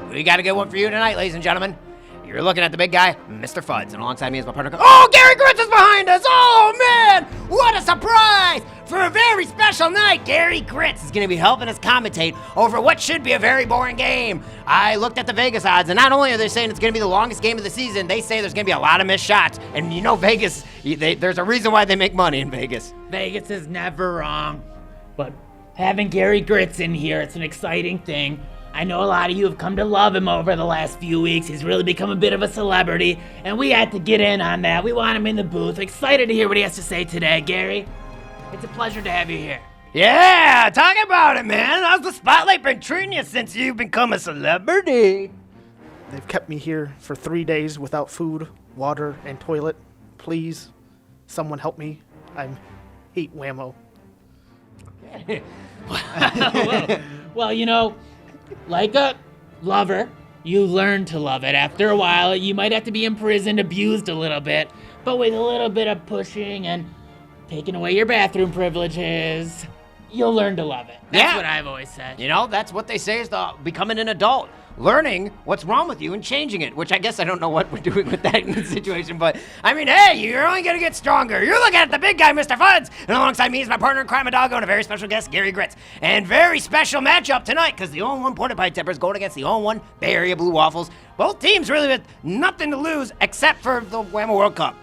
We got a good one for you tonight, ladies and gentlemen. You're looking at the big guy, Mr. Fuds, and alongside me is my partner. Oh, Gary Grits is behind us! Oh, man! What a surprise! For a very special night, Gary Grits is going to be helping us commentate over what should be a very boring game. I looked at the Vegas odds, and not only are they saying it's going to be the longest game of the season, they say there's going to be a lot of missed shots. And you know Vegas, there's a reason why they make money in Vegas. Vegas is never wrong. But having Gary Grits in here, it's an exciting thing. I know a lot of you have come to love him over the last few weeks. He's really become a bit of a celebrity, and we had to get in on that. We want him in the booth. Excited to hear what he has to say today, Gary. It's a pleasure to have you here. Yeah, talk about it, man. How's the spotlight been treating you since you've become a celebrity? They've kept me here for 3 days without food, water, and toilet. Please, someone help me. I hate Whamo. Well, you know, like a lover, you learn to love it. After a while, you might have to be imprisoned, abused a little bit, but with a little bit of pushing and taking away your bathroom privileges, you'll learn to love it. That's what I've always said. You know, that's what they say is becoming an adult. Learning what's wrong with you and changing it, which I guess I don't know what we're doing with that in this situation, but I mean, hey, you're only gonna get stronger. You're looking at the big guy, Mr. Fuds, and alongside me is my partner in crime, Adago, and a very special guest, Gary Grits. And very special matchup tonight, because the 0-1 Porta Pie Tippers going against the 0-1 Bay Area Blue Waffles. Both teams really with nothing to lose except for the Whamo World Cup.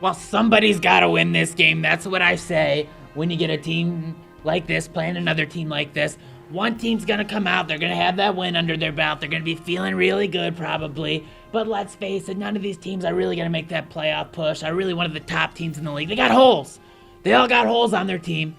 Well, somebody's gotta win this game. That's what I say when you get a team like this playing another team like this. One team's gonna come out, they're gonna have that win under their belt, they're gonna be feeling really good probably, but let's face it, none of these teams are really gonna make that playoff push. Are really one of the top teams in the league. They got holes. They all got holes on their team.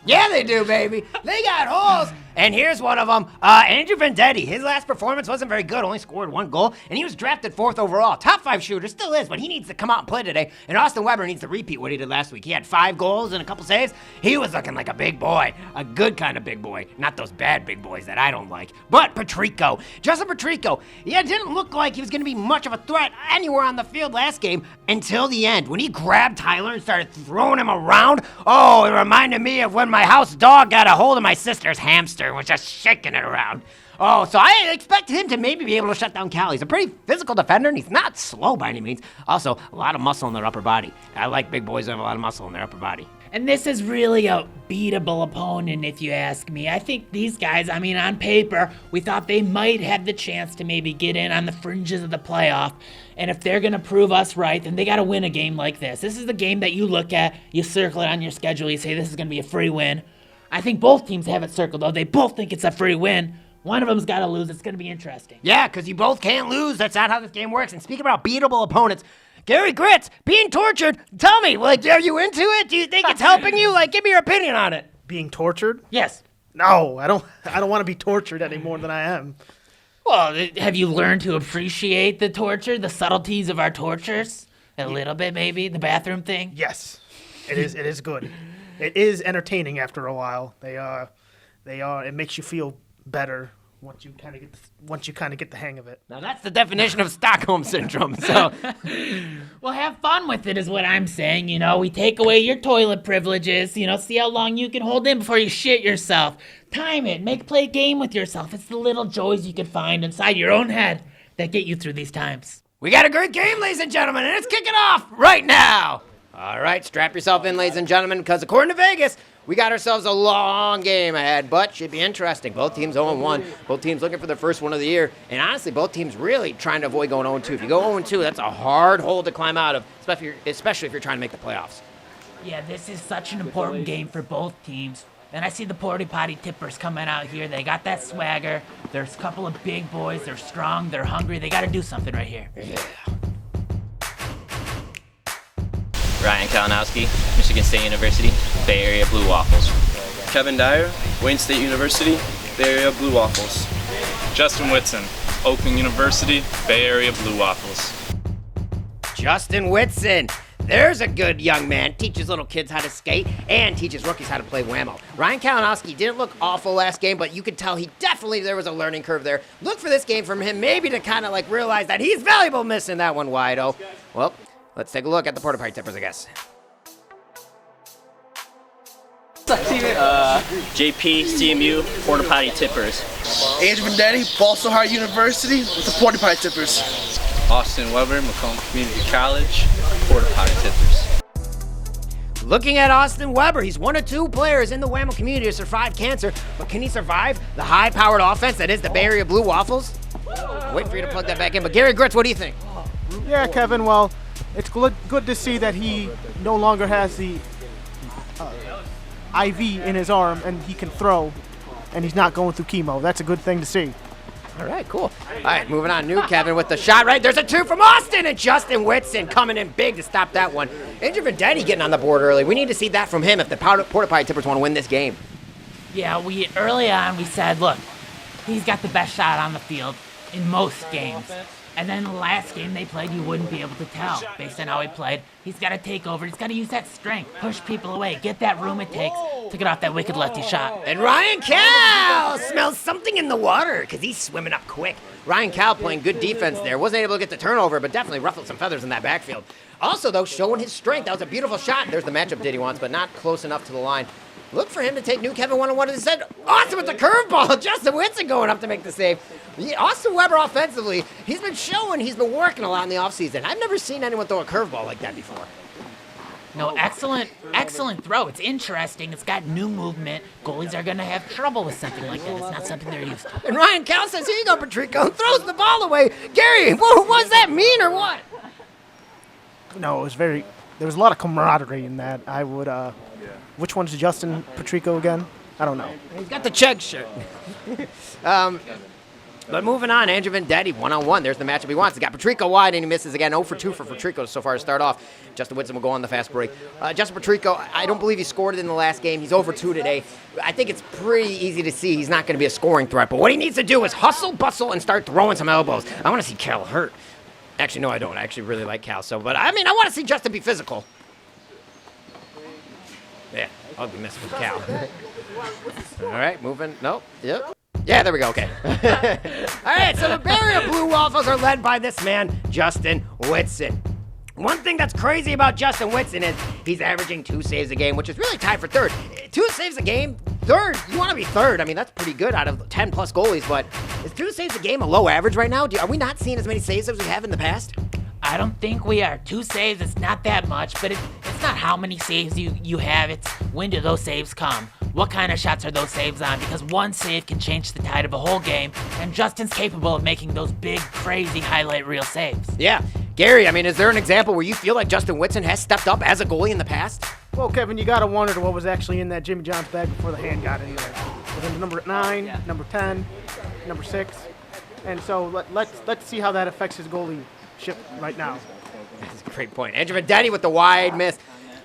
Yeah, they do, baby. They got holes. And here's one of them. Andrew Vendetti. His last performance wasn't very good. Only scored 1 goal. And he was drafted 4th overall. Top 5 shooter. Still is, but he needs to come out and play today. And Austin Weber needs to repeat what he did last week. He had 5 goals and a couple saves. He was looking like a big boy. A good kind of big boy. Not those bad big boys that I don't like. But Patrico. Justin Patrico. Yeah, it didn't look like he was going to be much of a threat anywhere on the field last game until the end. When he grabbed Tyler and started throwing him around. Oh, it reminded me of when my house dog got a hold of my sister's hamster and was just shaking it around. Oh, so I expect him to maybe be able to shut down Cal. He's a pretty physical defender, and he's not slow by any means. Also, a lot of muscle in their upper body. I like big boys that have a lot of muscle in their upper body. And this is really a beatable opponent, if you ask me. I think these guys, I mean, on paper, we thought they might have the chance to maybe get in on the fringes of the playoff. And if they're going to prove us right, then they got to win a game like this. This is the game that you look at, you circle it on your schedule, you say this is going to be a free win. I think both teams have it circled, though. They both think it's a free win. One of them's got to lose. It's going to be interesting. Yeah, because you both can't lose. That's not how this game works. And speaking about beatable opponents, Gary Grits, being tortured, tell me, like, are you into it? Do you think it's helping you? Like, give me your opinion on it. Being tortured? Yes. No, I don't want to be tortured any more than I am. Well, have you learned to appreciate the torture, the subtleties of our tortures? A little bit, maybe? The bathroom thing? Yes, it is good. It is entertaining after a while. They are. It makes you feel better once you kind of get the hang of it. Now that's the definition of Stockholm Syndrome, so. Well, have fun with it is what I'm saying, you know. We take away your toilet privileges, you know, see how long you can hold in before you shit yourself. Time it, play a game with yourself. It's the little joys you can find inside your own head that get you through these times. We got a great game, ladies and gentlemen, and it's kicking off right now. All right, strap yourself in, ladies and gentlemen, because according to Vegas, we got ourselves a long game ahead, but should be interesting. Both teams 0-1. Both teams looking for their first one of the year. And honestly, both teams really trying to avoid going 0-2. If you go 0-2, that's a hard hole to climb out of, especially if you're trying to make the playoffs. Yeah, this is such an important game for both teams. And I see the Porta Potty Tippers coming out here. They got that swagger. There's a couple of big boys. They're strong. They're hungry. They got to do something right here. Yeah. Ryan Kalinowski, Michigan State University, Bay Area Blue Waffles. Kevin Dyer, Wayne State University, Bay Area Blue Waffles. Justin Whitson, Oakland University, Bay Area Blue Waffles. Justin Whitson. There's a good young man. Teaches little kids how to skate and teaches rookies how to play Whamo. Ryan Kalinowski didn't look awful last game, but you could tell there was a learning curve there. Look for this game from him, maybe to kind of like realize that he's valuable missing that one wide. Oh, well, let's take a look at the Porta Pie Tippers, I guess. JP, CMU, Porta Potty Tippers. Andrew Vendetti, Balsall Hart University with the Porta Potty Tippers. Austin Weber, Macomb Community College, Porta Potty Tippers. Looking at Austin Weber, he's one of 2 players in the Whamo community to survive cancer, but can he survive the high-powered offense that is the Bay Area Blue Waffles? Wait for you to plug that back in, but Gary Gritz, what do you think? Yeah, Kevin, well, it's good to see that he no longer has the IV in his arm and he can throw, and he's not going through chemo. That's a good thing to see. All right, cool. All right, moving on. New Kevin with the shot, right? There's a 2 from Austin, and Justin Whitson coming in big to stop that one. Andrew Vendetti getting on the board early. We need to see that from him if the Porta Potty Tippers want to win this game. Yeah, early on we said, look, he's got the best shot on the field in most games. And then the last game they played, you wouldn't be able to tell based on how he played. He's got to take over. He's got to use that strength, push people away, get that room it takes to get off that wicked lefty shot. And Ryan Cal smells something in the water because he's swimming up quick. Ryan Cal playing good defense there. Wasn't able to get the turnover, but definitely ruffled some feathers in that backfield. Also, though, showing his strength. That was a beautiful shot. There's the matchup Diddy wants, but not close enough to the line. Look for him to take new Kevin one-on-one instead. Austin with the curveball. Justin Whitson going up to make the save. Austin Weber offensively, he's been showing he's been working a lot in the offseason. I've never seen anyone throw a curveball like that before. No, excellent throw. It's interesting. It's got new movement. Goalies are going to have trouble with something like that. It's not something they're used to. And Ryan Cal says, here you go, Patrico, and throws the ball away. Gary, what does that mean or what? No, it was there was a lot of camaraderie in that. I would, which one's Justin Patrico again? I don't know. He's got the check shirt. But moving on, Andrew Vendetti, one-on-one. There's the matchup he wants. He's got Patrico wide, and he misses again. 0 for 2 for Patrico so far to start off. Justin Whitson will go on the fast break. Justin Patrico, I don't believe he scored in the last game. He's 0 for 2 today. I think it's pretty easy to see he's not going to be a scoring threat. But what he needs to do is hustle, bustle, and start throwing some elbows. I want to see Cal hurt. Actually, no, I don't. I actually really like Cal. But I want to see Justin be physical. Yeah, ugly miss from Cal. All right, moving. Nope. Yep. Yeah, there we go. Okay. All right, so the Bay Area Blue Waffles are led by this man, Justin Whitson. One thing that's crazy about Justin Whitson is he's averaging 2 saves a game, which is really tied for third. 2 saves a game, third. You want to be third. I mean, that's pretty good out of 10-plus goalies, but is 2 saves a game a low average right now? Are we not seeing as many saves as we have in the past? I don't think we are. 2 saves, it's not that much, but it's not how many saves you have. It's when do those saves come? What kind of shots are those saves on? Because 1 save can change the tide of a whole game, and Justin's capable of making those big, crazy highlight reel saves. Yeah. Gary, I mean, is there an example where you feel like Justin Whitson has stepped up as a goalie in the past? Well, Kevin, you got to wonder what was actually in that Jimmy John's bag before the hand got in there. Was it number 9, number 10, number 6? And so let's see how that affects his goalieship right now. That's a great point. Andrew Vendetti with the wide miss.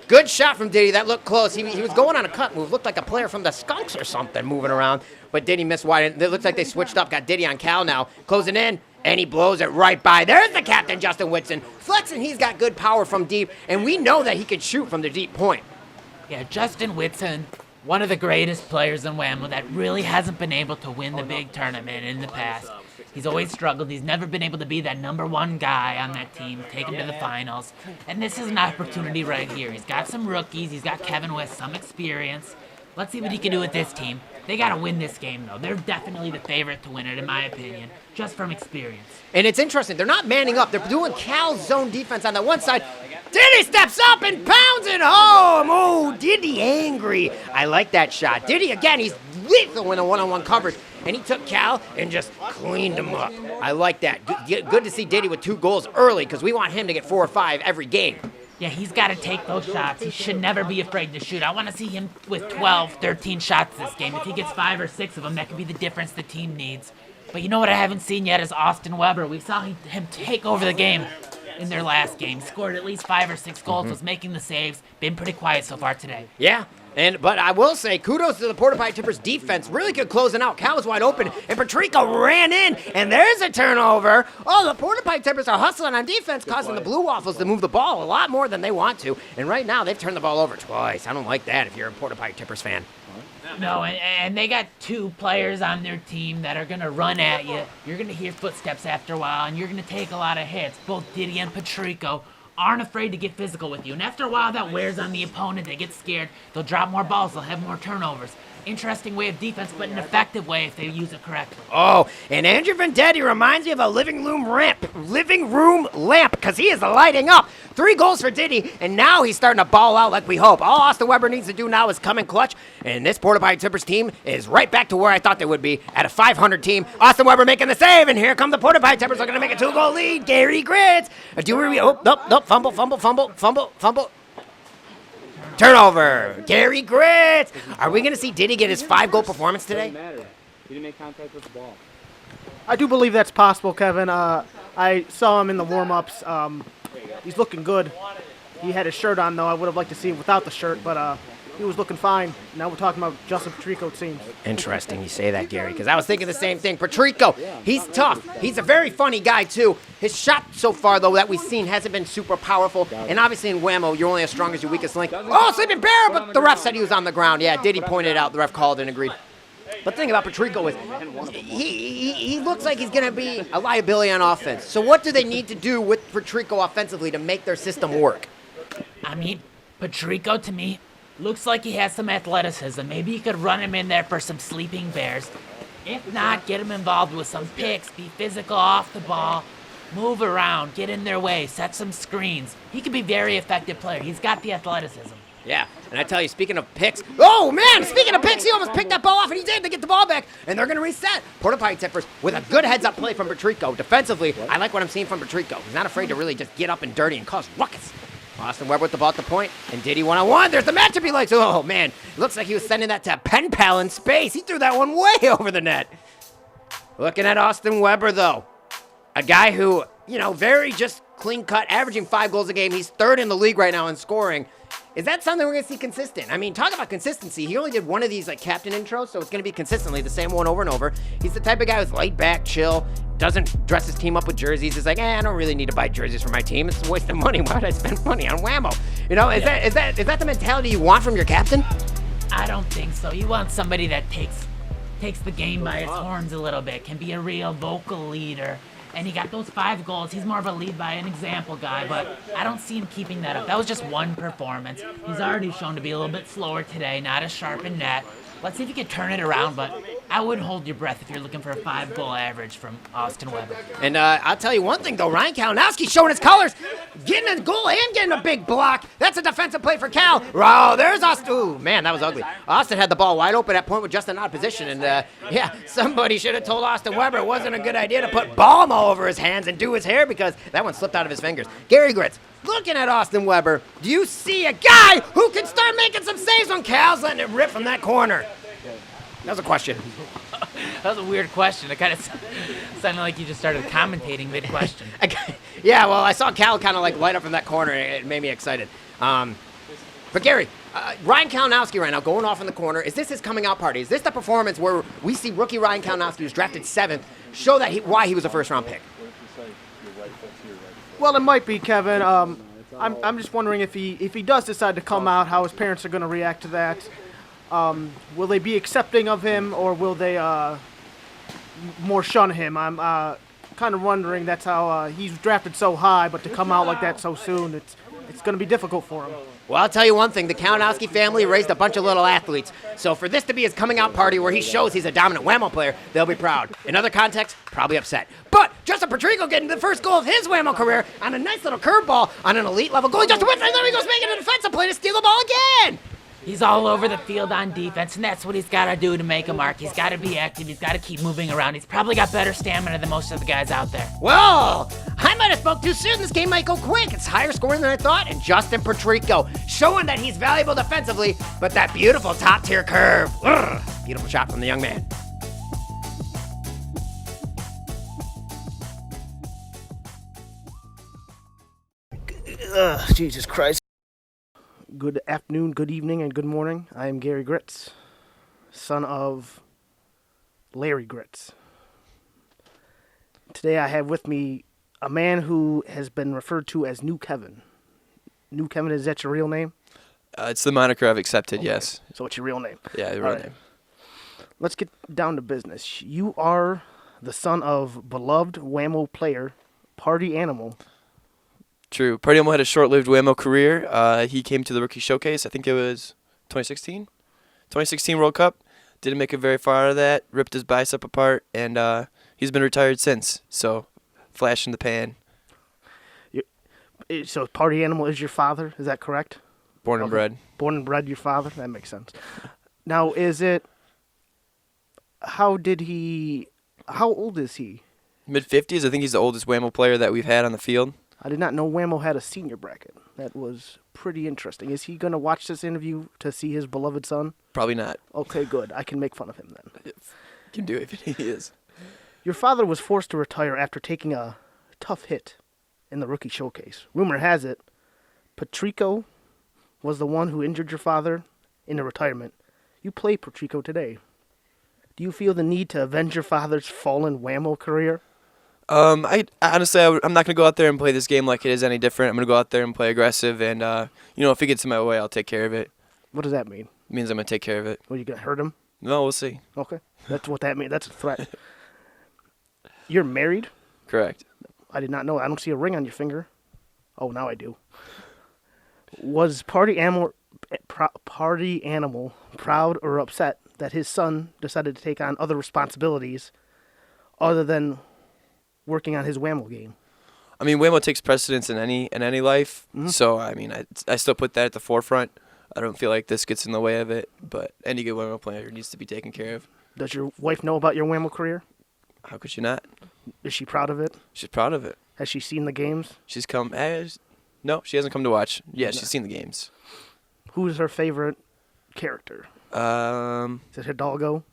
Good shot from Diddy. That looked close. He was going on a cut move. Looked like a player from the Skunks or something moving around. But Diddy missed wide. It looks like they switched up. Got Diddy on Cal now. Closing in. And he blows it right by. There's the captain, Justin Whitson. Flexing, he's got good power from deep. And we know that he can shoot from the deep point. Yeah, Justin Whitson, one of the greatest players in Whamo that really hasn't been able to win the big tournament in the past. He's always struggled. He's never been able to be that number 1 guy on that team, take him to the finals. And this is an opportunity right here. He's got some rookies. He's got Kevin with some experience. Let's see what he can do with this team. They got to win this game, though. They're definitely the favorite to win it, in my opinion, just from experience. And it's interesting. They're not manning up. They're doing Cal's zone defense on that one side. Diddy steps up and pounds it home. Oh, Diddy angry. I like that shot. Diddy, again, he's lethal in a one-on-one coverage. And he took Cal and just cleaned him up. I like that. Good to see Diddy with 2 goals early because we want him to get 4 or 5 every game. Yeah, he's got to take those shots. He should never be afraid to shoot. I want to see him with 12, 13 shots this game. If he gets 5 or 6 of them, that could be the difference the team needs. But you know what I haven't seen yet is Austin Weber. We saw him take over the game in their last game. Scored at least 5 or 6 goals, was making the saves. Been pretty quiet so far today. Yeah. But I will say, kudos to the Porta Potty Tippers defense. Really good closing out. Cal was wide open, and Patrico ran in, and there's a turnover. Oh, the Porta Potty Tippers are hustling on defense, causing the Blue Waffles to move the ball a lot more than they want to. And right now, they've turned the ball over twice. I don't like that if you're a Porta Potty Tippers fan. No, and they got 2 players on their team that are going to run at you. You're going to hear footsteps after a while, and you're going to take a lot of hits. Both Diddy and Patrico aren't afraid to get physical with you. And after a while, that wears on the opponent. They get scared. They'll drop more balls. They'll have more turnovers. Interesting way of defense, but an effective way if they use it correctly. Oh, and Andrew Vendetti reminds me of a living room lamp, because he is lighting up. 3 goals for Diddy, and now he's starting to ball out like we hope. All Austin Weber needs to do now is come in clutch, and this Porta Potty Tippers team is right back to where I thought they would be, at a 500 team. Austin Weber making the save, and here come the Porta Potty Tippers looking to make a 2-goal lead. Gary Grits. Fumble. Turnover. Gary Grits. Are we going to see Diddy get his 5-goal performance today? He didn't make contact with the ball. I do believe that's possible, Kevin. I saw him in the warm-ups. He's looking good. He had his shirt on, though. I would have liked to see him without the shirt, but he was looking fine. Now we're talking about Justin Patrico, it seems. Interesting you say that, Gary, because I was thinking the same thing. Patrico, he's tough. He's a very funny guy, too. His shot so far, though, that we've seen hasn't been super powerful. And obviously in Whamo, you're only as strong as your weakest link. Oh, Sleeping Bear, but the ref said he was on the ground. Yeah, Diddy pointed out. The ref called and agreed. But the thing about Patrico is he looks like he's going to be a liability on offense. So what do they need to do with Patrico offensively to make their system work? I mean, Patrico, to me, looks like he has some athleticism. Maybe you could run him in there for some sleeping bears. If not, get him involved with some picks, be physical off the ball, move around, get in their way, set some screens. He could be a very effective player. He's got the athleticism. Yeah, and I tell you, speaking of picks, oh man, speaking of picks, he almost picked that ball off, and he's able to get the ball back, and they're going to reset. Porta Potty Tippers with a good heads-up play from Patrico. Defensively, I like what I'm seeing from Patrico. He's not afraid to really just get up and dirty and cause ruckus. Austin Weber with the ball at the point, and Diddy one-on-one. There's the matchup he likes. Oh man, it looks like he was sending that to Pen Pal in space. He threw that one way over the net. Looking at Austin Weber, though, a guy who, very just clean-cut, averaging 5 goals a game. He's 3rd in the league right now in scoring. Is that something we're going to see consistent? I mean, talk about consistency. He only did one of these captain intros, so it's going to be consistently the same one over and over. He's the type of guy who's laid back, chill, doesn't dress his team up with jerseys. He's like, I don't really need to buy jerseys for my team. It's a waste of money. Why would I spend money on Whamo? Is that the mentality you want from your captain? I don't think so. You want somebody that takes the game by its horns a little bit, can be a real vocal leader. And he got those 5 goals. He's more of a lead by an example guy, but I don't see him keeping that up. That was just one performance. He's already shown to be a little bit slower today, not as sharp in net. Let's see if he can turn it around, but I wouldn't hold your breath if you're looking for a 5-goal average from Austin Weber. And I'll tell you one thing, though. Ryan Kalinowski's showing his colors, getting a goal and getting a big block. That's a defensive play for Cal. Oh, there's Austin. Ooh, man, that was ugly. Austin had the ball wide open at point with just an odd position. And, somebody should have told Austin Weber it wasn't a good idea to put balm all over his hands and do his hair because that one slipped out of his fingers. Gary Grits, looking at Austin Weber, do you see a guy who can start making some saves when Cal's letting it rip from that corner? That was a question. That was a weird question. It kind of sounded like you just started commentating mid-question. Yeah, well, I saw Cal kind of light up from that corner. It made me excited. But Gary, Ryan Kalinowski right now going off in the corner. Is this his coming out party? Is this the performance where we see rookie Ryan Kalinowski, who's drafted 7th, show that why he was a first-round pick? Well, it might be, Kevin. I'm just wondering if he does decide to come out, how his parents are going to react to that. Will they be accepting of him, or will they more shun him? I'm kind of wondering. That's how he's drafted so high, but to come out like that so soon, it's going to be difficult for him. Well, I'll tell you one thing. The Kalinowski family raised a bunch of little athletes. So for this to be his coming out party where he shows he's a dominant Whamo player, they'll be proud. In other contexts, probably upset. But Justin Patrico getting the first goal of his Whamo career on a nice little curveball on an elite level goal. Justin Whitford, there he goes making a defensive play to steal the ball again. He's all over the field on defense, and that's what he's got to do to make a mark. He's got to be active. He's got to keep moving around. He's probably got better stamina than most of the guys out there. Well, I might have spoke too soon. This game might go quick. It's higher scoring than I thought, and Justin Patrico showing that he's valuable defensively, but that beautiful top-tier curve. Ugh, beautiful shot from the young man. Jesus Christ. Good afternoon, good evening, and good morning. I am Gary Grits, son of Larry Grits. Today I have with me a man who has been referred to as New Kevin. New Kevin, is that your real name? It's the moniker I've accepted, Okay. yes. So it's your real name? Yeah, the real All right. name. Let's get down to business. You are the son of beloved Whamo player, party animal, True. Party Animal had a short-lived Whamo career. He came to the Rookie Showcase. I think it was 2016? 2016 World Cup. Didn't make it very far out of that. Ripped his bicep apart, and he's been retired since. So, flash in the pan. So Party Animal is your father, is that correct? Born and bred. Born and bred your father? That makes sense. Now, how old is he? Mid-50s. I think he's the oldest Whamo player that we've had on the field. I did not know Whamo had a senior bracket. That was pretty interesting. Is he going to watch this interview to see his beloved son? Probably not. Okay, good. I can make fun of him then. Can do it if he is. Your father was forced to retire after taking a tough hit in the Rookie Showcase. Rumor has it, Patrico was the one who injured your father into retirement. You play Patrico today. Do you feel the need to avenge your father's fallen Whamo career? I honestly, I'm not gonna go out there and play this game like it is any different. I'm gonna go out there and play aggressive, and if he gets in my way, I'll take care of it. What does that mean? It means I'm gonna take care of it. Well, you gonna hurt him? No, we'll see. Okay, that's what that means. That's a threat. You're married? Correct. I did not know. I don't see a ring on your finger. Oh, now I do. Was Party Animal proud or upset that his son decided to take on other responsibilities other than working on his Whamo game? I mean, Whamo takes precedence in any life, so I mean, I still put that at the forefront. I don't feel like this gets in the way of it, but any good Whamo player needs to be taken care of. Does your wife know about your Whamo career? How could she not? Is she proud of it? She's proud of it. Has she seen the games? She's come. No, she hasn't come to watch. Yeah, she's seen the games. Who is her favorite character? Is it Hidalgo?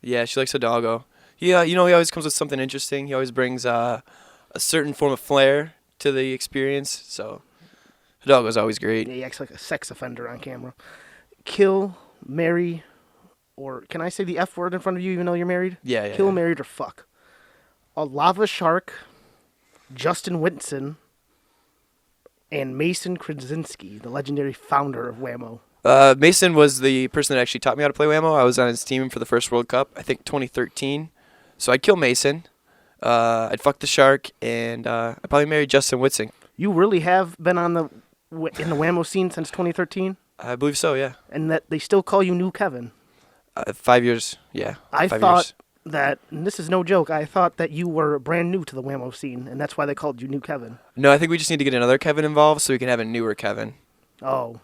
Yeah, she likes Hidalgo. He always comes with something interesting. He always brings a certain form of flair to the experience. So Hidalgo's always great. Yeah, he acts like a sex offender on camera. Kill, marry, or can I say the F word in front of you even though you're married? Yeah. Kill, married, or fuck. A lava shark, Justin Whitson, and Mason Krasinski, the legendary founder of Whamo. Mason was the person that actually taught me how to play Whamo. I was on his team for the first World Cup, I think 2013. So I'd kill Mason, I'd fuck the shark, and I'd probably marry Justin Whitson. You really have been in the Whamo scene since 2013? I believe so, yeah. And that they still call you New Kevin? 5 years, yeah. I 5 thought years. that, and this is no joke, I thought that you were brand new to the Whamo scene, and that's why they called you New Kevin. No, I think we just need to get another Kevin involved so we can have a newer Kevin. Oh.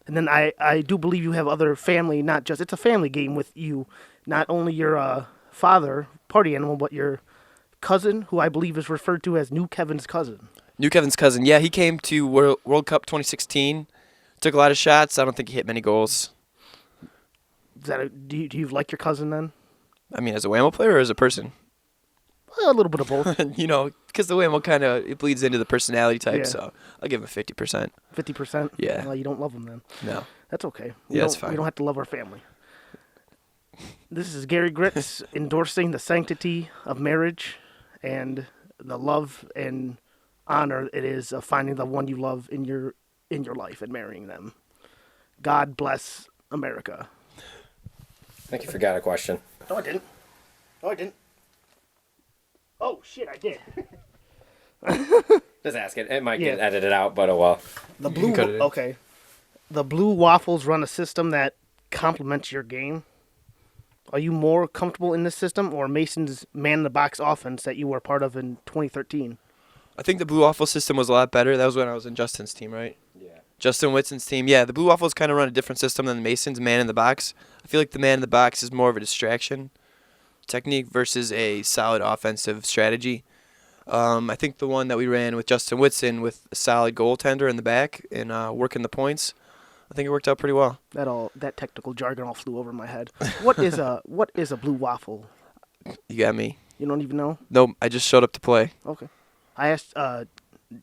And then I do believe you have other family, not just, it's a family game with you, not only your father, Party Animal, but your cousin, who I believe is referred to as New Kevin's cousin. New Kevin's cousin, yeah, he came to World Cup 2016, took a lot of shots. I don't think he hit many goals. Do you like your cousin then? I mean, as a Whamo player or as a person? Well, a little bit of both. Because the Whamo it bleeds into the personality type, Yeah. so I'll give him 50%. 50%? Yeah. Well, you don't love him then. No. That's okay. Yeah, that's fine. We don't have to love our family. This is Gary Gritz endorsing the sanctity of marriage and the love and honor it is of finding the one you love in your life and marrying them. God bless America. I think you forgot a question. No, I didn't. Oh, shit, I did. Just ask it. It might get edited out, but oh well. The Blue Waffles run a system that complements your game. Are you more comfortable in this system or Mason's man-in-the-box offense that you were part of in 2013? I think the Blue Waffle system was a lot better. That was when I was in Justin's team, right? Yeah. Justin Whitson's team. Yeah, the Blue Waffles kind of run a different system than Mason's man-in-the-box. I feel like the man-in-the-box is more of a distraction technique versus a solid offensive strategy. I think the one that we ran with Justin Whitson with a solid goaltender in the back and working the points, I think it worked out pretty well. That technical jargon all flew over my head. What is a Blue Waffle? You got me. You don't even know? Nope, I just showed up to play. Okay. I asked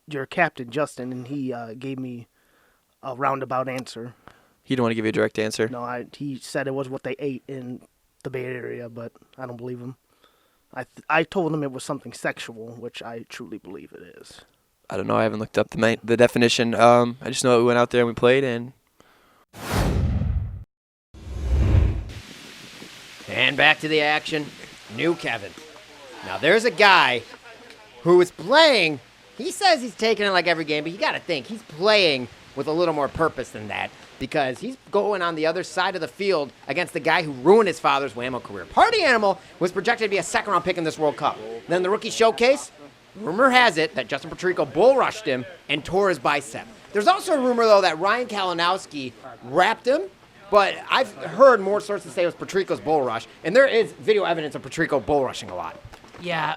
your captain, Justin, and he gave me a roundabout answer. He didn't want to give you a direct answer? No, he said it was what they ate in the Bay Area, but I don't believe him. I told him it was something sexual, which I truly believe it is. I don't know. I haven't looked up the definition. I just know that we went out there and we played, and back to the action. New Kevin. Now there's a guy who is playing He says he's taking it like every game, but you got to think he's playing with a little more purpose than that because he's going on the other side of the field against the guy who ruined his father's Whamo career. Party Animal was projected to be a second-round pick in this World Cup. Then the rookie showcase, rumor has it that Justin Patrico bull rushed him and tore his bicep. There's also a rumor, though, that Ryan Kalinowski wrapped him, but I've heard more sources say it was Patrico's bull rush, and there is video evidence of Patrico bull rushing a lot. Yeah,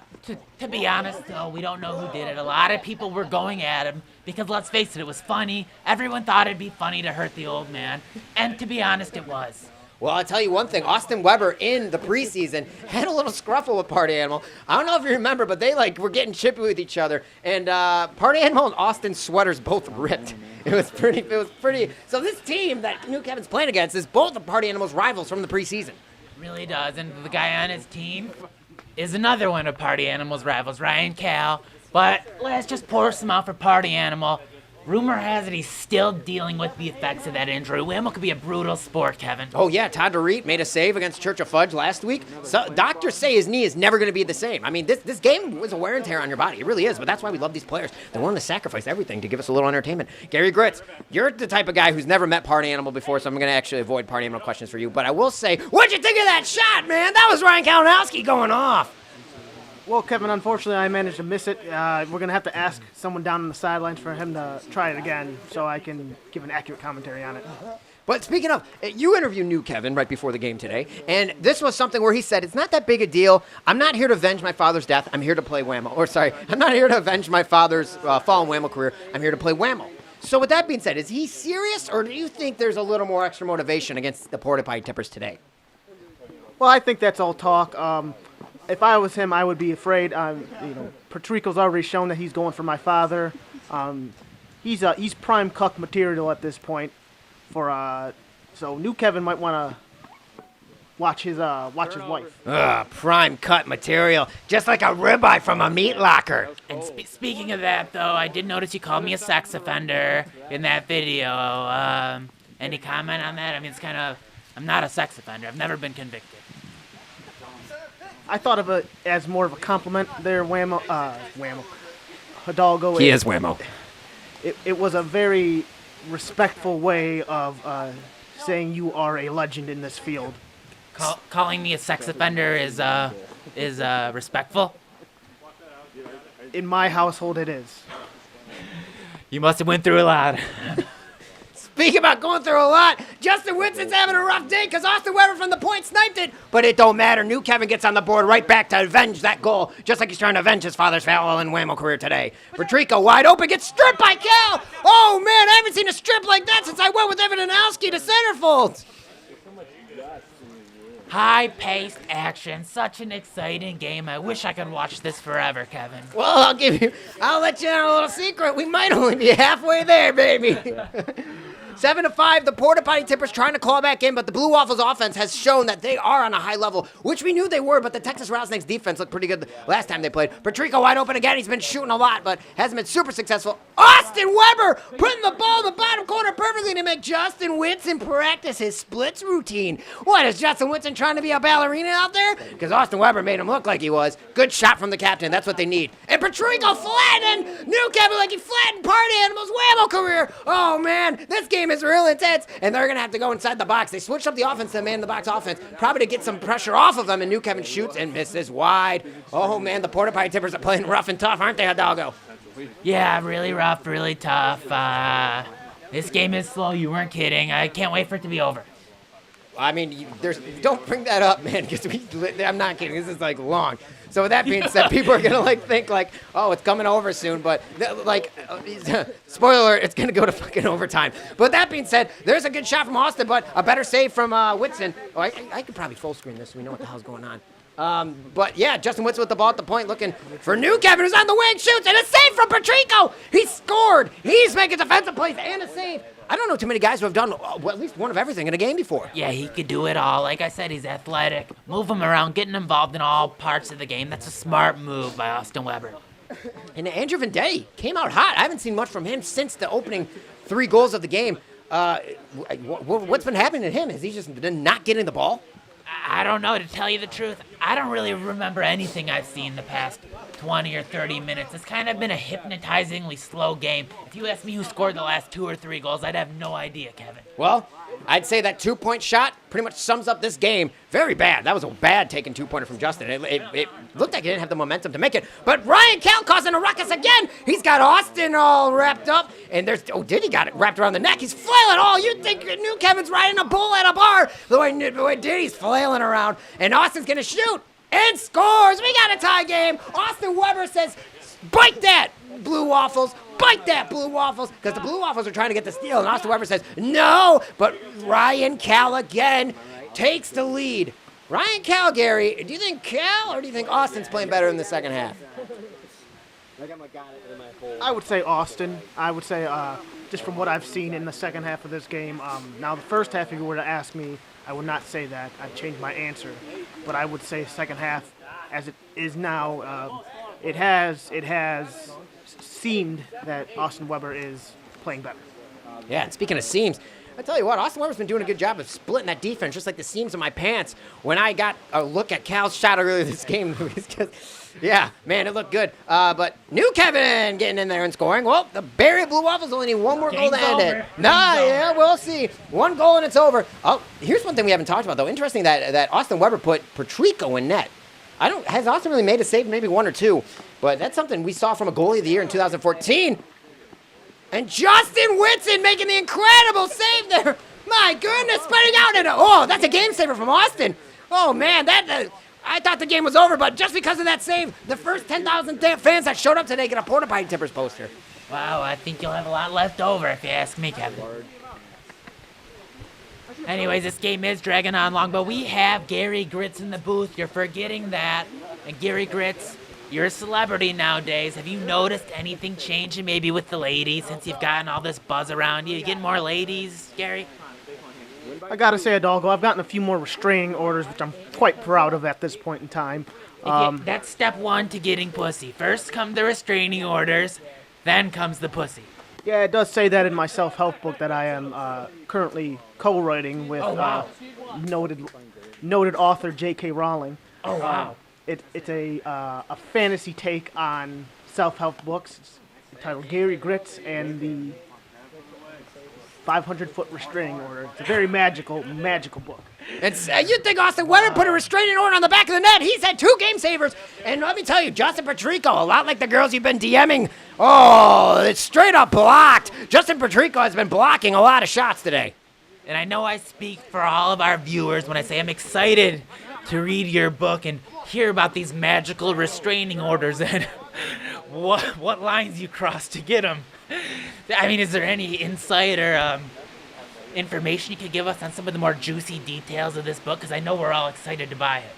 to be honest, though, we don't know who did it. A lot of people were going at him because, let's face it was funny. Everyone thought it'd be funny to hurt the old man. And to be honest, it was. Well, I'll tell you one thing. Austin Weber in the preseason had a little scruffle with Party Animal. I don't know if you remember, but they were getting chippy with each other. And Party Animal and Austin's sweaters both ripped. It was pretty. So this team that New Kevin's playing against is both of Party Animal's rivals from the preseason. Really does. And the guy on his team is another one of Party Animal's rivals, Ryan Cal. But let's just pour some out for Party Animal. Rumor has it he's still dealing with the effects of that injury. Whamo could be a brutal sport, Kevin. Oh, yeah. Todd DeReet made a save against Church of Fudge last week. So doctors say his knee is never going to be the same. I mean, this game was a wear and tear on your body. It really is. But that's why we love these players. They're willing to sacrifice everything to give us a little entertainment. Gary Gritz, you're the type of guy who's never met Party Animal before, so I'm going to actually avoid Party Animal questions for you. But I will say, what'd you think of that shot, man? That was Ryan Kalinowski going off. Well, Kevin, unfortunately, I managed to miss it. We're going to have to ask someone down on the sidelines for him to try it again so I can give an accurate commentary on it. But speaking of, you interviewed New Kevin right before the game today, and this was something where he said, it's not that big a deal. I'm not here to avenge my father's death. I'm here to play Whamo. Or, sorry, I'm not here to avenge my father's fallen Whamo career. I'm here to play Whamo. So with that being said, is he serious, or do you think there's a little more extra motivation against the Porta Potty Tippers today? Well, I think that's all talk. If I was him, I would be afraid. Patrico's already shown that he's going for my father. He's prime cuck material at this point. So New Kevin might want to watch his wife. Prime cut material, just like a ribeye from a meat locker. And speaking of that, though, I did notice you called me a sex offender in that video. Any comment on that? I mean, I'm not a sex offender. I've never been convicted. I thought of it as more of a compliment there, Whamo. Hidalgo. He is Whamo. It was a very respectful way of saying you are a legend in this field. Calling me a sex offender is respectful? In my household, it is. You must have went through a lot. Speaking about going through a lot, Justin Winston's having a rough day because Austin Weber from the point sniped it. But it don't matter. New Kevin gets on the board right back to avenge that goal, just like he's trying to avenge his father's foul in Whamo career today. Patrico wide open, gets stripped by Cal. Oh, man, I haven't seen a strip like that since I went with Evan Anowski to centerfold. High-paced action, such an exciting game. I wish I could watch this forever, Kevin. Well, I'll let you know a little secret. We might only be halfway there, baby. 7-5, the Porta Potty Tippers trying to claw back in, but the Blue Waffles offense has shown that they are on a high level, which we knew they were, but the Texas Rattlesnakes defense looked pretty good last time they played. Patrico wide open again. He's been shooting a lot, but hasn't been super successful. Austin Weber putting the ball in the bottom corner perfectly to make Justin Whitson practice his splits routine. What, is Justin Whitson trying to be a ballerina out there? Because Austin Weber made him look like he was. Good shot from the captain. That's what they need. And Patrico flattening New Kevin like he flattened Party Animal's Whamo career. Oh, man, this game is real intense, and they're going to have to go inside the box. They switched up the offense to man-in-the-box offense, probably to get some pressure off of them, and New Kevin shoots and misses wide. Oh, man, the Porta Potty Tippers are playing rough and tough, aren't they, Hidalgo? Yeah, really rough, really tough. This game is slow. You weren't kidding. I can't wait for it to be over. I mean, don't bring that up, man, because I'm not kidding. This is, long. So with that being said, people are going to, think, oh, it's coming over soon. But, spoiler alert, it's going to go to fucking overtime. But with that being said, there's a good shot from Austin, but a better save from Whitson. Oh, I could probably full screen this so we know what the hell's going on. But, yeah, Justin Whitson with the ball at the point looking for New Kevin, who's on the wing, shoots, and a save from Patrico. He scored. He's making defensive plays and a save. I don't know too many guys who have done at least one of everything in a game before. Yeah, he could do it all. Like I said, he's athletic. Move him around, getting involved in all parts of the game. That's a smart move by Austin Weber. And Andrew Vendetti came out hot. I haven't seen much from him since the opening 3 goals of the game. What's been happening to him? Has he just been not getting the ball? I don't know, to tell you the truth. I don't really remember anything I've seen the past 20 or 30 minutes. It's kind of been a hypnotizingly slow game. If you ask me who scored the last 2 or 3 goals, I'd have no idea, Kevin. Well, I'd say that 2-point shot pretty much sums up this game. Very bad. That was a bad taken 2-pointer from Justin. It looked like he didn't have the momentum to make it. But Ryan Cal causing a ruckus again. He's got Austin all wrapped up. And there's, he got it wrapped around the neck. He's flailing. Oh, you'd think New Kevin's riding a bull at a bar. The way Diddy's flailing around. And Austin's going to shoot. And scores. We got a tie game. Austin Weber says, bite that, Blue Waffles. Bite that, Blue Waffles. Because the Blue Waffles are trying to get the steal. And Austin Weber says, no. But Ryan Cal again takes the lead. Ryan Cal, Gary, do you think Cal or do you think Austin's playing better in the second half? I would say Austin. I would say, just from what I've seen in the second half of this game, now the first half, if you were to ask me, I would not say that. I'd change my answer. But I would say second half, as it is now, it has seemed that Austin Weber is playing better. Yeah, and speaking of seams, I tell you what, Austin Weber's been doing a good job of splitting that defense, just like the seams of my pants. When I got a look at Cal's shot earlier this game, yeah, man, it looked good. But New Kevin getting in there and scoring. Well, the Barry Blue Waffles only need one more goal to end it. Yeah, we'll see. One goal and it's over. Oh, here's one thing we haven't talked about, though. Interesting that Austin Weber put Patrico in net. Has Austin really made a save? Maybe 1 or 2. But that's something we saw from a goalie of the year in 2014. And Justin Whitson making the incredible save there. My goodness, spreading out. Oh, that's a game saver from Austin. Oh, man, I thought the game was over, but just because of that save, the first 10,000 fans that showed up today get a Porta Potty Tippers poster. Wow, I think you'll have a lot left over if you ask me, Kevin. Anyways, this game is dragging on long, but we have Gary Gritz in the booth. You're forgetting that. And Gary Gritz, you're a celebrity nowadays. Have you noticed anything changing maybe with the ladies since you've gotten all this buzz around you? You getting more ladies, Gary? I gotta say, Adolgo, I've gotten a few more restraining orders, which I'm quite proud of at this point in time. That's step 1 to getting pussy. First come the restraining orders, then comes the pussy. Yeah, it does say that in my self-help book that I am currently co-writing with noted author J.K. Rowling. Oh, wow. It's a fantasy take on self-help books. It's entitled Gary Gritz and the 500-foot restraining order. It's a very magical book. You'd think Austin Weber put a restraining order on the back of the net. He's had 2 game savers. And let me tell you, Justin Patrico, a lot like the girls you've been DMing. Oh, it's straight up blocked. Justin Patrico has been blocking a lot of shots today. And I know I speak for all of our viewers when I say I'm excited to read your book and hear about these magical restraining orders and what lines you cross to get them. I mean, is there any insight or information you could give us on some of the more juicy details of this book? Because I know we're all excited to buy it.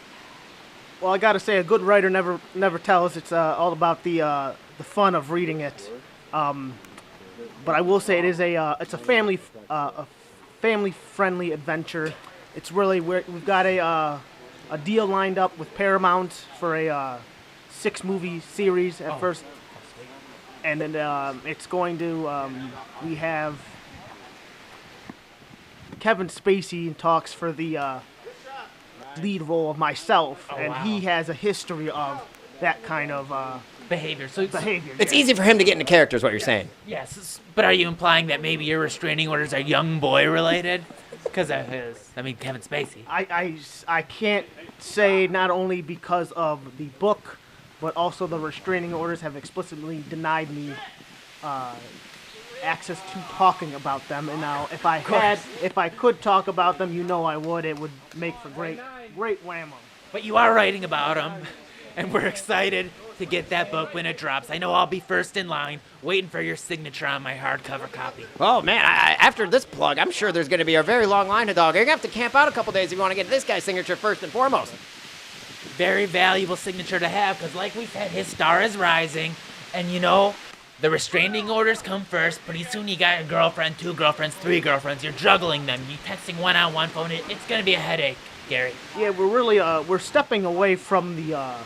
Well, I got to say, a good writer never tells. It's all about the fun of reading it. But I will say it is it's a family friendly adventure. It's we've got a deal lined up with Paramount for a 6-movie series at first. And then it's going to, we have Kevin Spacey in talks for the lead role of myself, and he has a history of that kind of behavior. It's easy for him to get into character, is what you're saying. Yes, but are you implying that maybe your restraining orders are young boy related? Because of Kevin Spacey. I can't say not only because of the book, but also the restraining orders have explicitly denied me access to talking about them. And now, if I could talk about them, I would. It would make for great Whamo. But you are writing about them, and we're excited to get that book when it drops. I know I'll be first in line, waiting for your signature on my hardcover copy. Oh man, after this plug, I'm sure there's going to be a very long line of dog. You're going to have to camp out a couple days if you want to get this guy's signature first and foremost. Very valuable signature to have, because like we said, his star is rising, and the restraining orders come first. Pretty soon you got a girlfriend, 2 girlfriends, 3 girlfriends. You're juggling them. You're texting one on one phone. It's going to be a headache, Gary. Yeah, we're really we're stepping away from the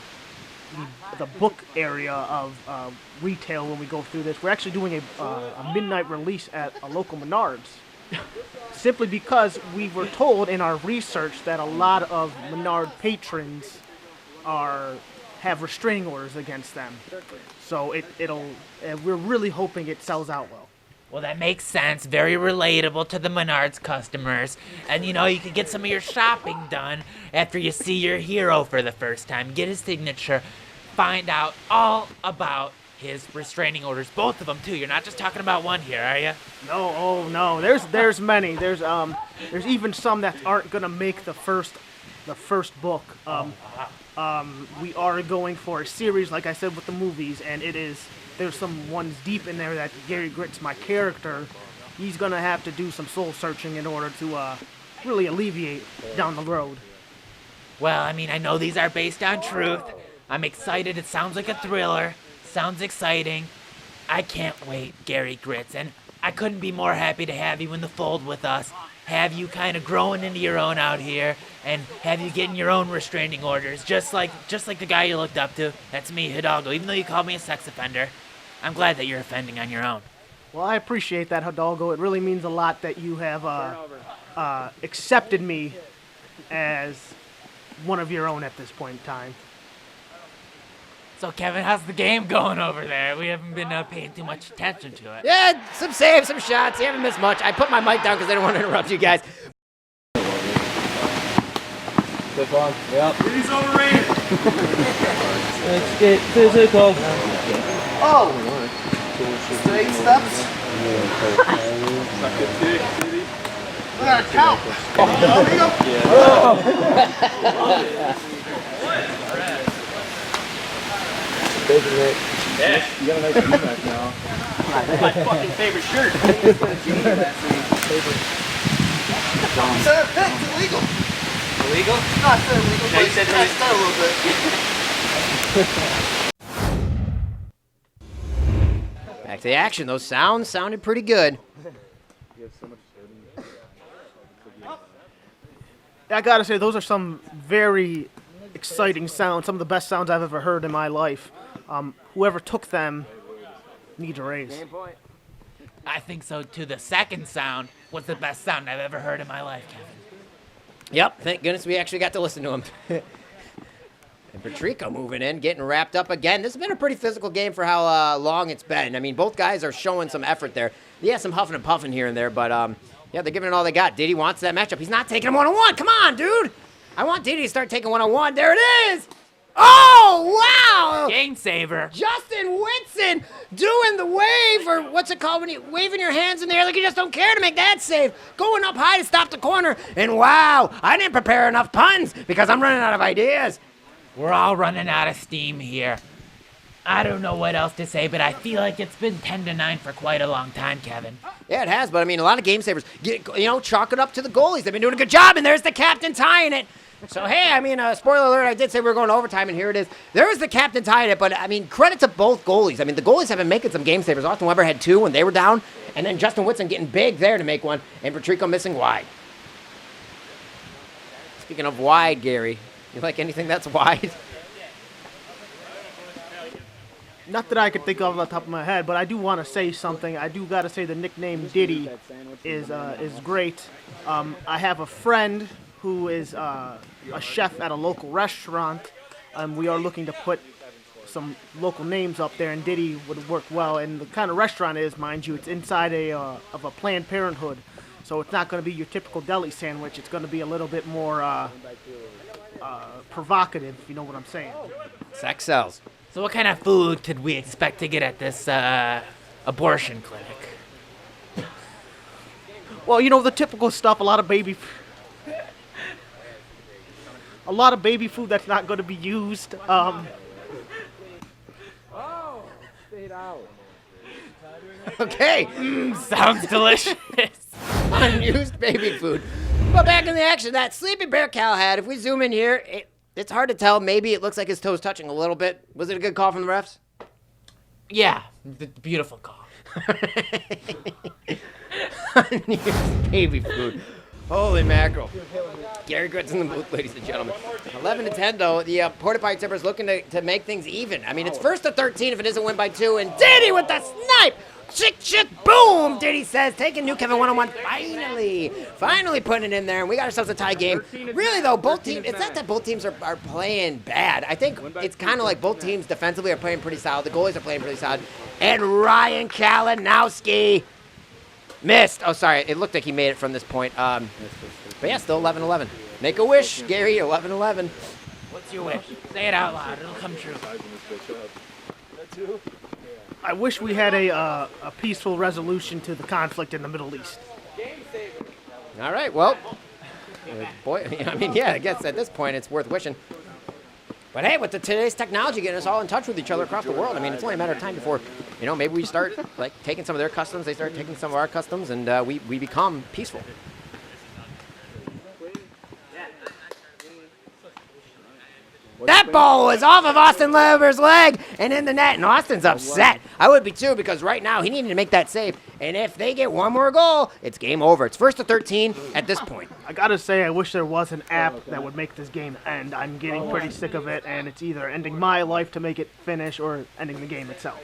book area of retail when we go through this. We're actually doing a midnight release at a local Menards. Simply because we were told in our research that a lot of Menard patrons have restraining orders against them. So we're really hoping it sells out well. Well, that makes sense. Very relatable to the Menards customers. And, you could get some of your shopping done after you see your hero for the first time. Get his signature. Find out all about his restraining orders. Both of them, too. You're not just talking about one here, are you? No. There's many. There's even some that aren't going to make the first book. We are going for a series, like I said, with the movies, and there's some ones deep in there that Gary Gritz, my character, he's going to have to do some soul searching in order to really alleviate down the road. Well, I know these are based on truth. I'm excited. It sounds like a thriller. Sounds exciting. I can't wait, Gary Gritz, and I couldn't be more happy to have you in the fold with us. Have you kind of growing into your own out here, and have you getting your own restraining orders, just like the guy you looked up to. That's me, Hidalgo. Even though you called me a sex offender, I'm glad that you're offending on your own. Well, I appreciate that, Hidalgo. It really means a lot that you have accepted me as one of your own at this point in time. So, Kevin, how's the game going over there? We haven't been paying too much attention to it. Yeah, some saves, some shots. You haven't missed much. I put my mic down because I don't want to interrupt you guys. Good one. Yep. He's overrated. Let's get physical. Oh! Straight steps? Look at our count. Yeah. You got a nice V-neck now. That's my fucking favorite shirt. It's illegal. Illegal? No, it's not illegal. Yeah, you said I said a little bit. Back to the action. Those sounds sounded pretty good. I gotta say, those are some very exciting sounds, some of the best sounds I've ever heard in my life. Whoever took them needs a raise. I think so, too. The second sound was the best sound I've ever heard in my life, Kevin. Yep, thank goodness we actually got to listen to him. And Patrico moving in, getting wrapped up again. This has been a pretty physical game for how long it's been. I mean, both guys are showing some effort there. Yeah, some huffing and puffing here and there, but yeah, they're giving it all they got. Diddy wants that matchup. He's not taking him one-on-one. Come on, dude. I want Diddy to start taking one-on-one. There it is. Oh, wow. Game saver. Justin Whitson doing the wave, or what's it called when you waving your hands in the air like you just don't care to make that save. Going up high to stop the corner. And wow, I didn't prepare enough puns because I'm running out of ideas. We're all running out of steam here. I don't know what else to say, but I feel like it's been 10-9 for quite a long time, Kevin. Yeah, it has, but I mean, a lot of game savers, chalk it up to the goalies. They've been doing a good job, and there's the captain tying it. So, hey, I mean, spoiler alert, I did say we were going to overtime, and here it is. There was the captain tying it, but, I mean, credit to both goalies. I mean, the goalies have been making some game savers. Austin Weber had 2 when they were down, and then Justin Whitson getting big there to make one, and Patrico missing wide. Speaking of wide, Gary, you like anything that's wide? Not that I could think of off the top of my head, but I do want to say something. I do got to say the nickname Diddy is great. I have a friend who is a chef at a local restaurant. We are looking to put some local names up there, and Diddy would work well. And the kind of restaurant it is, mind you, it's inside of a Planned Parenthood, so it's not going to be your typical deli sandwich. It's going to be a little bit more provocative, if you know what I'm saying. Sex sells. So what kind of food could we expect to get at this abortion clinic? Well, you know, the typical stuff, a lot of baby food that's not going to be used. Okay. Sounds delicious. Unused baby food. But back in the action, that sleepy bear Cal had, if we zoom in here, it's hard to tell. Maybe it looks like his toes touching a little bit. Was it a good call from the refs? Yeah, beautiful call. Unused baby food. Holy mackerel. Gary Gritz in the booth, ladies and gentlemen. 11-10, though. The Porta Potty Tippers looking to make things even. I mean, it's first to 13 if it isn't win by 2. And Diddy with the snipe! Chick, boom! Diddy says, taking New Kevin 1-on-1. Finally putting it in there. And we got ourselves a tie game. Really, though, both teams, it's not that both teams are playing bad. I think it's kind of like both teams defensively are playing pretty solid. The goalies are playing pretty solid. And Ryan Kalinowski missed. Oh, sorry. It looked like he made it from this point. But yeah, still 11-11. Make a wish, Gary. 11-11. What's your wish? Say it out loud. It'll come true. I wish we had a peaceful resolution to the conflict in the Middle East. All right, well, boy, I mean, yeah, I guess at this point it's worth wishing. But hey, with today's technology getting us all in touch with each other across the world, I mean, it's only a matter of time before, maybe we start like taking some of their customs, they start taking some of our customs, and we become peaceful. That ball was off of Austin Lever's leg and in the net, and Austin's upset. I would be too, because right now he needed to make that save, and if they get one more goal, it's game over. It's first to 13 at this point. I gotta say, I wish there was an app that would make this game end. I'm getting pretty sick of it, and it's either ending my life to make it finish or ending the game itself.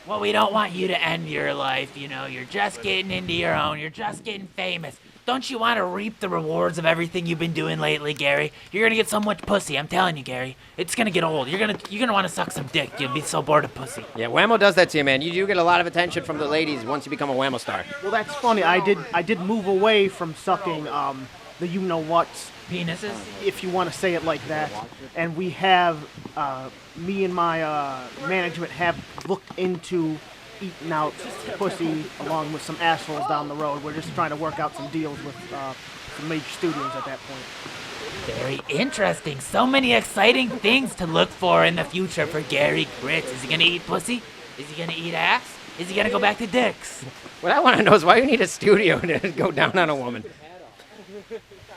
Well, we don't want you to end your life, You're just getting into your own. You're just getting famous. Don't you want to reap the rewards of everything you've been doing lately, Gary? You're gonna get so much pussy. I'm telling you, Gary. It's gonna get old. You're gonna want to suck some dick. You'll be so bored of pussy. Yeah, Whamo does that to you, man. You do get a lot of attention from the ladies once you become a Whamo star. Well, that's funny. I did move away from sucking the you-know-whats. Penises? If you want to say it like that. And we have, me and my management have looked into eating out pussy along with some assholes down the road. We're just trying to work out some deals with some major studios at that point. Very interesting. So many exciting things to look for in the future for Gary Gritz. Is he gonna eat pussy? Is he gonna eat ass? Is he gonna go back to dicks? What I want to know is why you need a studio to go down on a woman.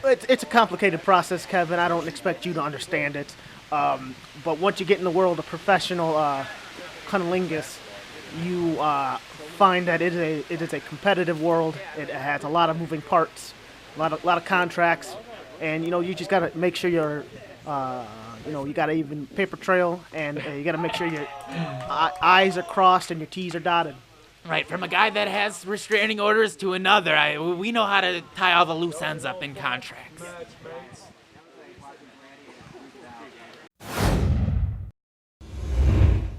It's a complicated process, Kevin. I don't expect you to understand it. But once you get in the world of professional cunnilingus, you find that it is a competitive world. It has a lot of moving parts, a lot of contracts, and you just gotta make sure you're, you got an even paper trail, and you gotta make sure your I's are crossed and your T's are dotted. Right, from a guy that has restraining orders to another, we know how to tie all the loose ends up in contracts.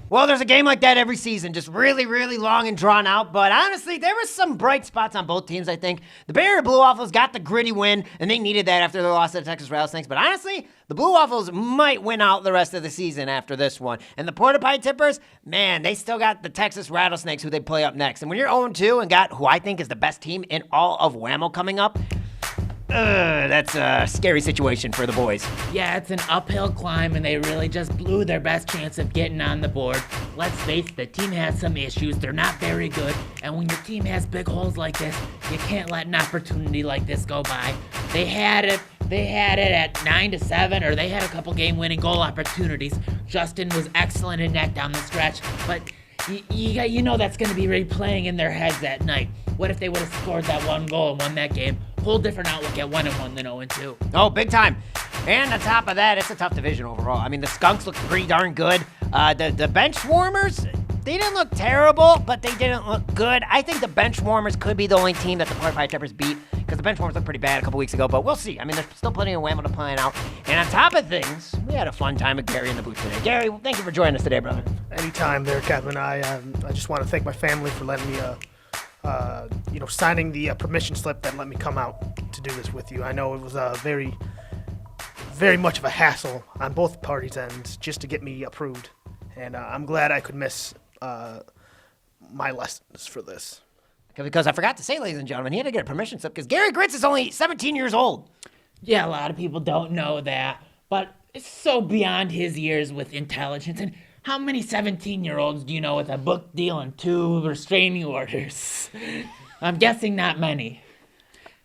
Well, there's a game like that every season, just really, really long and drawn out. But honestly, there were some bright spots on both teams, I think. The Bay Area Blue Waffles got the gritty win, and they needed that after their loss to the Texas Rattlesnakes. But honestly, the Blue Waffles might win out the rest of the season after this one. And the Porta Potty Tippers, man, they still got the Texas Rattlesnakes who they play up next. And when you're 0-2 and got who I think is the best team in all of Whamo coming up, that's a scary situation for the boys. Yeah, it's an uphill climb, and they really just blew their best chance of getting on the board. Let's face it, the team has some issues. They're not very good, and when your team has big holes like this, you can't let an opportunity like this go by. They had it at 9-7, or they had a couple game-winning goal opportunities. Justin was excellent in net down the stretch, but you know that's going to be replaying in their heads at night. What if they would have scored that one goal and won that game? Whole different outlook at 1-1 than 0-2. Oh, big time. And on top of that, it's a tough division overall. I mean, the Skunks look pretty darn good. The bench warmers, they didn't look terrible, but they didn't look good. I think the bench warmers could be the only team that the Porta Potty Tippers beat, because the bench warmers looked pretty bad a couple weeks ago, but we'll see. I mean, there's still plenty of Whamo to plan out. And on top of things, we had a fun time with Gary in the booth today. Gary, thank you for joining us today, brother. Anytime there, Kevin. I just want to thank my family for letting me, signing the permission slip that let me come out to do this with you. I know it was very, very much of a hassle on both parties' ends just to get me approved. And I'm glad I could miss my lessons for this. Because I forgot to say, ladies and gentlemen, he had to get a permission slip because Gary Gritz is only 17 years old. Yeah, a lot of people don't know that, but it's so beyond his years with intelligence. And how many 17-year-olds do you know with a book deal and 2 restraining orders? I'm guessing not many.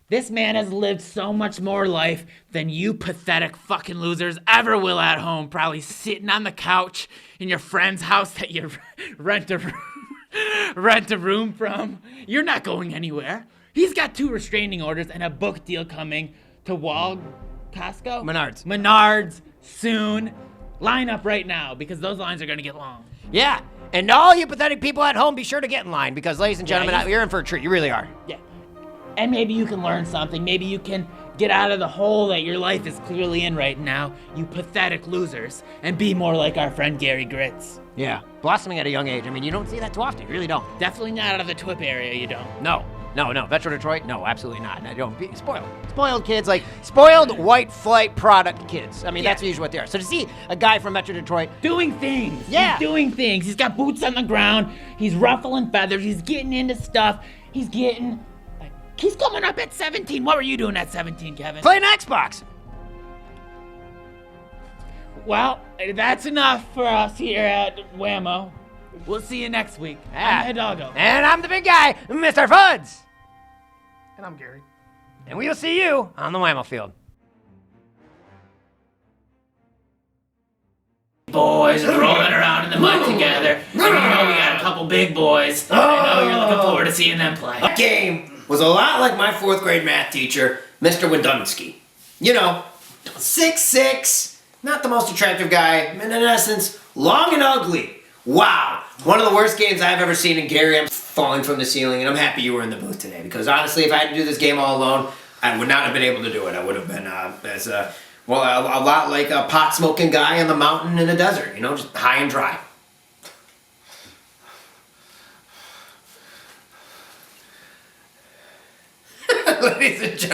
This man has lived so much more life than you pathetic fucking losers ever will at home, probably sitting on the couch in your friend's house that you rent a room from. You're not going anywhere. He's got 2 restraining orders and a book deal coming to Costco? Menards soon. Line up right now because those lines are going to get long. Yeah, and all you pathetic people at home, be sure to get in line because, ladies and gentlemen, Yeah, you're in for a treat. You really are. Yeah. And maybe you can learn something. Maybe you can get out of the hole that your life is clearly in right now, you pathetic losers, and be more like our friend Gary Grits. Yeah, blossoming at a young age. I mean, you don't see that too often. You really don't. Definitely not out of the TWIP area, you don't. No. Metro Detroit? No, absolutely not. No, don't be spoiled. Spoiled kids, like spoiled white flight product kids. I mean, that's usually what they are. So to see a guy from Metro Detroit doing things. Yeah. He's doing things. He's got boots on the ground. He's ruffling feathers. He's getting into stuff. He's coming up at 17. What were you doing at 17, Kevin? playing Xbox. Well, that's enough for us here at Whamo. We'll see you next week. I'm Hidalgo. And I'm the big guy, Mr. Fuds. And I'm Gary. And we will see you on the Whamo field. Boys are rolling around in the mud together. And you know we got a couple big boys. I know you're looking forward to seeing them play. That game was a lot like my 4th grade math teacher, Mr. Wendunski. You know, 6'6", not the most attractive guy, and in essence, long and ugly. Wow, one of the worst games I've ever seen in Gary. I'm falling from the ceiling, and I'm happy you were in the booth today, because honestly, if I had to do this game all alone, I would not have been able to do it. I would have been a lot like a pot-smoking guy on the mountain in a desert, you know, just high and dry. Ladies and gentlemen.